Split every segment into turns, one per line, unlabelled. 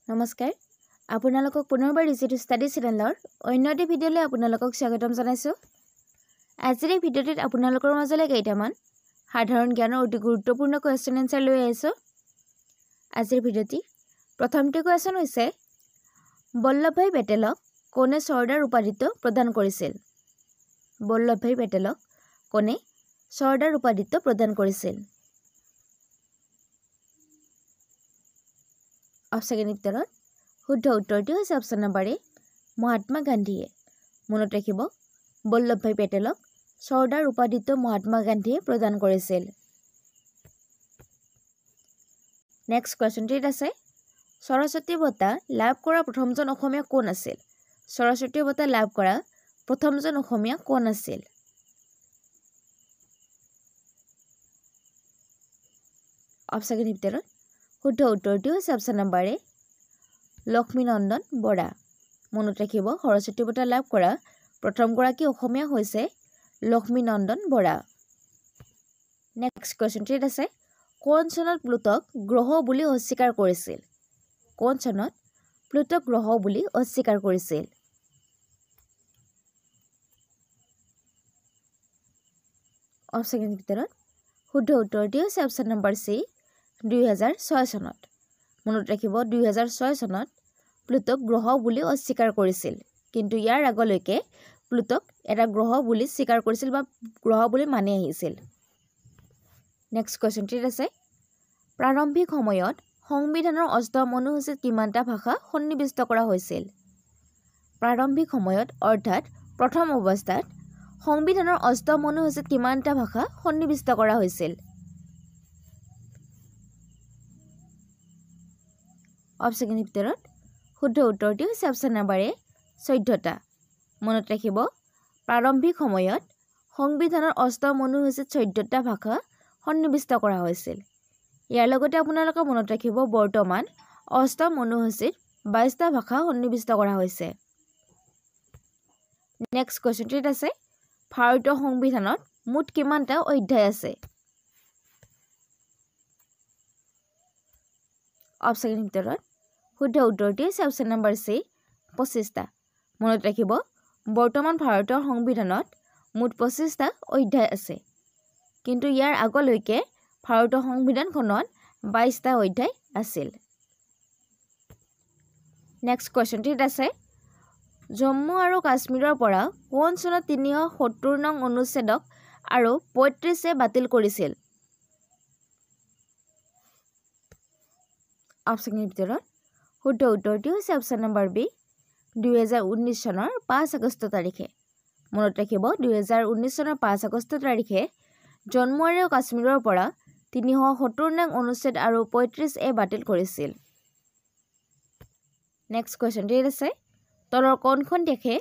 নমস্কাৰ আপোনালোকক পুনৰবাৰ ডিজিটেল ষ্টাডি চেনেলৰ অন্য এটা ভিডিঅ'লৈ আপোনালোকক স্বাগতম জনাইছোঁ। আজিৰ এই ভিডিঅ'টোত আপোনালোকৰ মাজলৈ কেইটামান সাধাৰণ জ্ঞানৰ অতি গুৰুত্বপূৰ্ণ কুৱেশ্যন এনচাৰ লৈ আহিছোঁ। আজিৰ ভিডিঅ'টি প্ৰথমটো কুৱেশ্যন হৈছে বল্লভভাই পেটেলক কোনে চৰ্দাৰ উপাধিটো প্ৰদান কৰিছিল? বল্লভভাই পেটেলক কোনে চৰ্দাৰ উপাধিটো প্ৰদান কৰিছিল? অপশ্যন ভিতৰত শুদ্ধ উত্তৰটি হৈছে অপশ্যন নম্বৰ এ মহাত্মা গান্ধীয়ে। মনত ৰাখিব বল্লভভাই পেটেলক চৰ্দাৰ উপাধিটো মহাত্মা গান্ধীয়ে প্ৰদান কৰিছিল। নেক্সট কুৱেশ্যনটিত আছে সৰস্বতী বঁটা লাভ কৰা প্ৰথমজন অসমীয়া কোন আছিল? সৰস্বতী বঁটা লাভ কৰা প্ৰথমজন অসমীয়া কোন আছিল? অপশ্যন ভিতৰত শুদ্ধ উত্তৰটি হৈছে অপশ্যন নম্বৰ এ লক্ষ্মীনন্দন বৰা। মনত ৰাখিব সৰস্বতী বঁটা লাভ কৰা প্ৰথমগৰাকী অসমীয়া হৈছে লক্ষ্মীনন্দন বৰা। নেক্সট কুৱেশ্যনটিত আছে কোন চনত প্লুটক গ্ৰহ বুলি অস্বীকাৰ কৰিছিল? কোন চনত প্লুটক গ্ৰহ বুলি অস্বীকাৰ কৰিছিল? অপশ্যন ভিতৰত শুদ্ধ উত্তৰটি হৈছে অপশ্যন নম্বৰ চি 2006 চনত। মনত ৰাখিব 2006 চনত প্লুটক গ্ৰহ বুলি অস্বীকাৰ কৰিছিল, কিন্তু ইয়াৰ আগলৈকে প্লুটক এটা গ্ৰহ বুলি স্বীকাৰ কৰিছিল বা গ্ৰহ বুলি মানি আহিছিল। নেক্সট কুৱেশ্যনটিত আছে প্ৰাৰম্ভিক সময়ত সংবিধানৰ অষ্টম অনুসূচীত কিমানটা ভাষা সন্নিৱিষ্ট কৰা হৈছিল? প্ৰাৰম্ভিক সময়ত অৰ্থাৎ প্ৰথম অৱস্থাত সংবিধানৰ অষ্টম অনুসূচীত কিমানটা ভাষা সন্নিৱিষ্ট কৰা হৈছিল? অপশ্যন ভিতৰত শুদ্ধ উত্তৰটি হৈছে অপশ্যন নম্বৰ এ 14টা। মনত ৰাখিব প্ৰাৰম্ভিক সময়ত সংবিধানৰ অষ্টম অনুসূচীত 14টা ভাষা সন্নিৱিষ্ট কৰা হৈছিল। ইয়াৰ লগতে আপোনালোকে মনত ৰাখিব বৰ্তমান অষ্টম অনুসূচীত 22টা ভাষা সন্নিৱিষ্ট কৰা হৈছে। নেক্সট কুৱেশ্যনটিত আছে ভাৰতীয় সংবিধানত মুঠ কিমানটা অধ্যায় আছে? অপশ্যন ভিতৰত শুদ্ধ উত্তৰটি হৈছে অপশ্যন নম্বৰ চি 25টা। মনত ৰাখিব বৰ্তমান ভাৰতৰ সংবিধানত মুঠ 25টা অধ্যায় আছে, কিন্তু ইয়াৰ আগলৈকে ভাৰতৰ সংবিধানখনত 22টা অধ্যায় আছিল। নেক্সট কুৱেশ্যনটিত আছে জম্মু আৰু কাশ্মীৰৰ পৰা কোন চনত 370 নং অনুচ্ছেদক আৰু 35 বাতিল কৰিছিল? অপশ্যন ভিতৰত শুদ্ধ উত্তৰটি হৈছে অপশ্যন নম্বৰ বি 2019 চনৰ 5 আগষ্ট তাৰিখে। মনত ৰাখিব 2019 চনৰ 5 আগষ্ট তাৰিখে জম্মু আৰু কাশ্মীৰৰ পৰা 370 নং অনুচ্ছেদ আৰু 35 বাতিল কৰিছিল। নেক্সট কুৱেশ্যনটিত আছে তলৰ কোনখন দেশে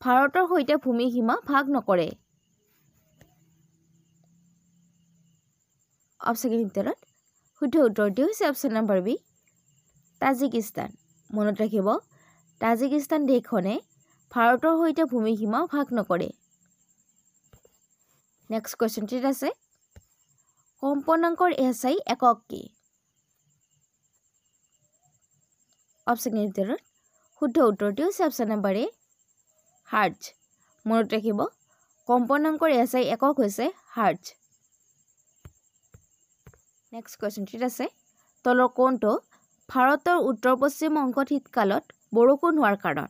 ভাৰতৰ সৈতে ভূমি সীমা ভাগ নকৰে? অপশ্যন ভিতৰত শুদ্ধ উত্তৰটি হৈছে অপশ্যন নম্বৰ বি তাজিকিস্তান। মনত ৰাখিব তাজিকিস্তান দেশখনে ভাৰতৰ সৈতে ভূমি সীমা ভাগ নকৰে। নেক্সট কুৱেশ্যনটিত আছে কম্পনাংকৰ এছআই একক কি? অপশ্যন ভিতৰত শুদ্ধ উত্তৰটি হৈছে অপশ্যন নম্বৰ এ হাৰ্টজ। মনত ৰাখিব কম্পনাংকৰ এছআই একক হৈছে হাৰ্টজ। নেক্সট কুৱেশ্যনটিত আছে তলৰ কোনটো ভাৰতৰ উত্তৰ পশ্চিম অংশত শীতকালত বৰষুণ হোৱাৰ কাৰণ?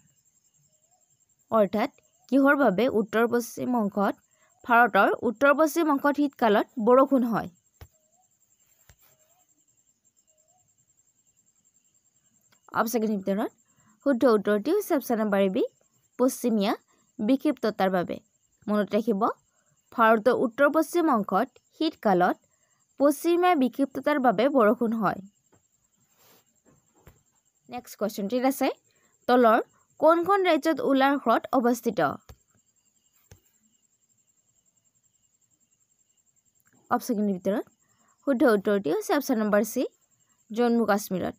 অৰ্থাৎ কিহৰ বাবে উত্তৰ পশ্চিম অংশত ভাৰতৰ উত্তৰ পশ্চিম অংশত শীতকালত বৰষুণ হয়? অপশ্যন ভিতৰত শুদ্ধ উত্তৰটি হৈছে অপশ্যন নম্বৰ বি পশ্চিমীয়া বিক্ষিপ্ততাৰ বাবে। মনত ৰাখিব ভাৰতৰ উত্তৰ পশ্চিম অংশত শীতকালত পশ্চিমীয়া বিক্ষিপ্ততাৰ বাবে বৰষুণ হয়। নেক্সট কুৱেশ্যনটিত আছে তলৰ কোনখন ৰাজ্যত উলাৰ হ্ৰদ অৱস্থিত? অপশ্যন ভিতৰত শুদ্ধ উত্তৰটি হৈছে অপশ্যন নম্বৰ চি জম্মু কাশ্মীৰত।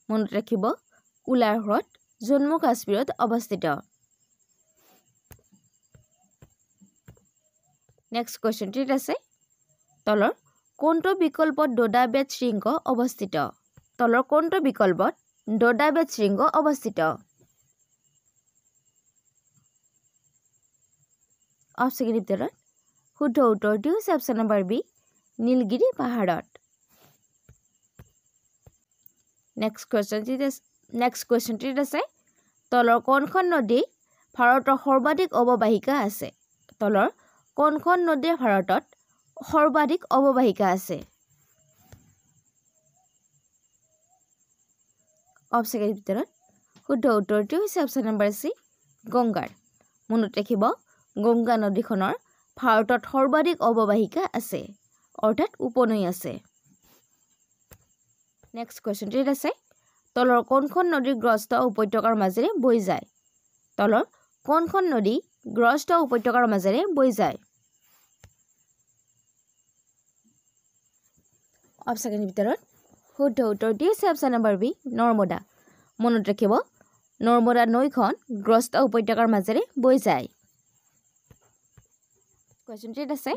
মনত ৰাখিব উলাৰ হ্ৰদ জম্মু কাশ্মীৰত অৱস্থিত। নেক্সট কুৱেশ্যনটিত আছে তলৰ কোনটো বিকল্পত ডোডা বেট শৃংগ অৱস্থিত? তলৰ কোনটো বিকল্পত দদাবেদ শৃংগ অৱস্থিত? অপশ্যন ভিতৰত শুদ্ধ উত্তৰটি হৈছে অপশ্যন নম্বৰ বি নীলগিৰি পাহাৰত। নেক্সট কুৱেশ্যনটিত আছে তলৰ কোনখন নদী ভাৰতৰ সৰ্বাধিক অৱবাহিকা আছে? তলৰ কোনখন নদীৰ ভাৰতত সৰ্বাধিক অৱবাহিকা আছে? অপশ্যন ভিতৰত শুদ্ধ উত্তৰটি হৈছে অপশ্যন নম্বৰ চি গংগাৰ। মনত ৰাখিব গংগা নদীখনৰ ভাৰতত সৰ্বাধিক অৱবাহিকা আছে অৰ্থাৎ উপনৈ আছে। নেক্সট কুৱেশ্যনটিত আছে তলৰ কোনখন নদী গ্ৰস্ত উপত্যকাৰ মাজেৰে বৈ যায়? তলৰ কোনখন নদী গ্ৰস্ত উপত্যকাৰ মাজেৰে বৈ যায়? অপশ্যন ভিতৰত শুদ্ধ উত্তৰটি হৈছে অপশ্যন নম্বৰ বি নৰ্মদা। মনত ৰাখিব নৰ্মদা নৈখন গ্ৰস্ত উপত্যকাৰ মাজেৰে বৈ যায়। কুৱেশ্যনটিত আছে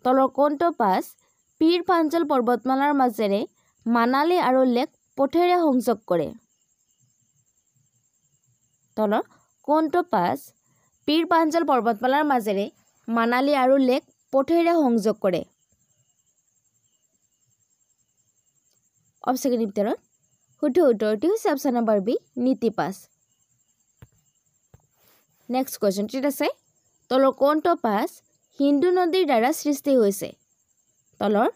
তলৰ কোনটো পাছ পীৰ পাঞ্জল পৰ্বতমালাৰ মাজেৰে মানালী আৰু লেক পথেৰে সংযোগ কৰে? তলৰ কোনটো পাছ পীৰ পাঞ্জল পৰ্বতমালাৰ মাজেৰে মানালী আৰু লেক পথেৰে সংযোগ কৰে? অপশ্যন ভিতৰত শুদ্ধ উত্তৰটি হৈছে অপশ্যন নম্বৰ বি নীতি পাছ। নেক্সট কুৱেশ্যনটিত আছে তলৰ কোনটো পাছ সিন্ধু নদীৰ দ্বাৰা সৃষ্টি হৈছে? তলৰ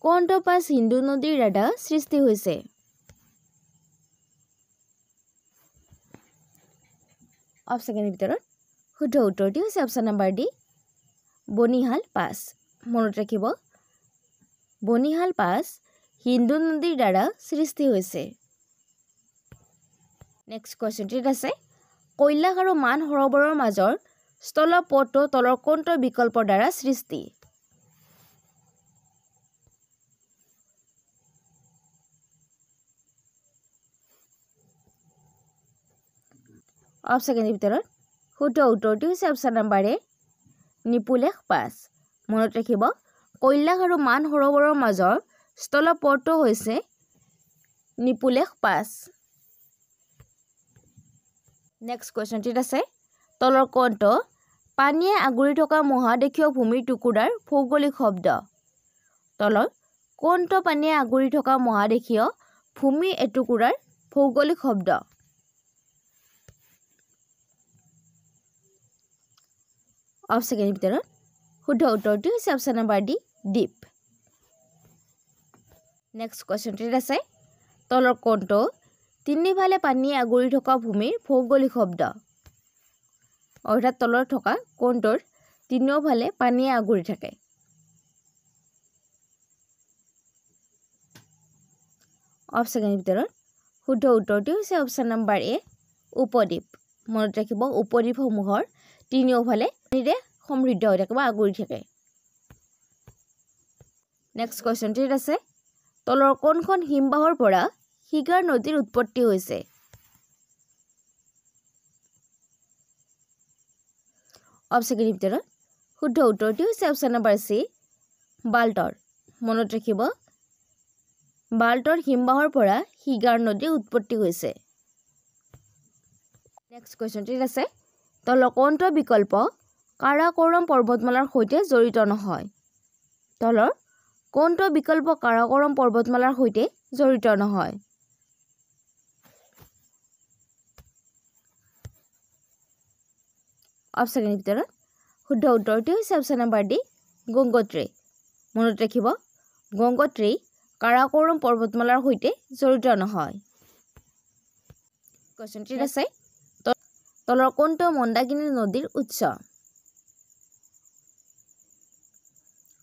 কোনটো পাছ সিন্ধু নদীৰ দ্বাৰা সৃষ্টি হৈছে? অপশ্যন ভিতৰত শুদ্ধ উত্তৰটি হৈছে অপশ্যন নম্বৰ ডি বনিহাল পাছ। মনত ৰাখিব বনিহাল পাছ সিন্ধু নদীৰ দ্বাৰা সৃষ্টি হৈছে। নেক্সট কুৱেশ্যনটিত আছে কৈলাশ আৰু মান সৰোবৰৰ মাজৰ স্থলপথটো তলৰ কোনটো বিকল্পৰ দ্বাৰা সৃষ্টি? অপশ্যন ভিতৰত শুদ্ধ উত্তৰটি হৈছে অপশ্যন নম্বৰ এ নিপুলেশ পাছ। মনত ৰাখিব কৈলাশ আৰু মান সৰোবৰৰ মাজৰ স্থলপথটো হৈছে নিপুলেশ পাছ। নেক্সট কুৱেশ্যনটিত আছে তলৰ কোনটো পানীয়ে আগুৰি থকা মহাদেশীয় ভূমিৰ টুকুৰাৰ ভৌগোলিক শব্দ? তলৰ কোনটো পানীয়ে আগুৰি থকা মহাদেশীয় ভূমি এটুকুৰাৰ ভৌগোলিক শব্দ? অপশ্যন ভিতৰত শুদ্ধ উত্তৰটি হৈছে অপশ্যন নম্বৰ ডি দ্বীপ। নেক্সট কুৱেশ্যনটিত আছে তলৰ কোনটো তিনিফালে পানীয়ে আগুৰি থকা ভূমিৰ ভৌগোলিক শব্দ? অৰ্থাৎ তলত থকা কোনটোৰ তিনিওফালে পানীয়ে আগুৰি থাকে? অপশ্যন ভিতৰত শুদ্ধ উত্তৰটি হৈছে অপশ্যন নম্বৰ এ উপদ্বীপ। মনত ৰাখিব উপদ্বীপসমূহৰ তিনিওফালে পানীৰে সমৃদ্ধ হৈ থাকে বা আগুৰি থাকে। নেক্সট কুৱেশ্যনটিত আছে তলৰ কোনখন হিমবাহৰ পৰা শিগাৰ নদীৰ উৎপত্তি হৈছে? অপশ্যন ভিতৰত শুদ্ধ উত্তৰটি হৈছে অপশ্যন নম্বৰ চি বাল্টৰ। মনত ৰাখিব বাল্টৰ হিমবাহৰ পৰা শিগাৰ নদীৰ উৎপত্তি হৈছে। নেক্সট কুৱেশ্যনটিত আছে তলৰ কোনটো বিকল্প কাৰাকোৰম পৰ্বতমালাৰ সৈতে জড়িত নহয়? তলৰ কোনটো বিকল্প কাৰাকোৰম পৰ্বতমালাৰ সৈতে জড়িত নহয়? অপশ্যন ভিতৰত শুদ্ধ উত্তৰটি হৈছে অপশ্যন নম্বৰ ডি গংগোত্ৰী। মনত ৰাখিব গংগোত্ৰী কাৰাকোৰম পৰ্বতমালাৰ সৈতে জড়িত নহয়। কুৱেশ্যনটিত আছে তলৰ কোনটো মন্দাকিনী নদীৰ উৎস?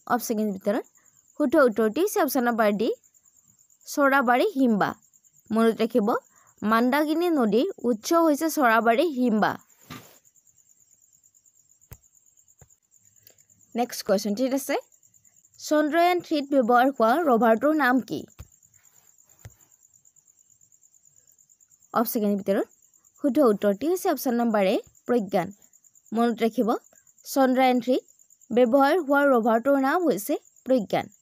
অপশ্যন ভিতৰত শুদ্ধ উত্তৰটি হৈছে অপশ্যন নম্বৰ ডি চৰাবাৰী হিমবাহ। মনত ৰাখিব মন্দাকিনী নদীৰ উৎস হৈছে চৰাবাৰী হিমবাহ। নেক্সট কুৱেশ্যনটিত আছে চন্দ্ৰয়ান 3 ব্যৱহাৰ হোৱা ৰভাৰটোৰ নাম কি? অপশ্যন ভিতৰত শুদ্ধ উত্তৰটি হৈছে অপশ্যন নম্বৰ এ প্ৰজ্ঞান। মনত ৰাখিব চন্দ্ৰয়ান 3 ব্যৱহাৰ হোৱা ৰভাৰটোৰ নাম হৈছে প্ৰজ্ঞান।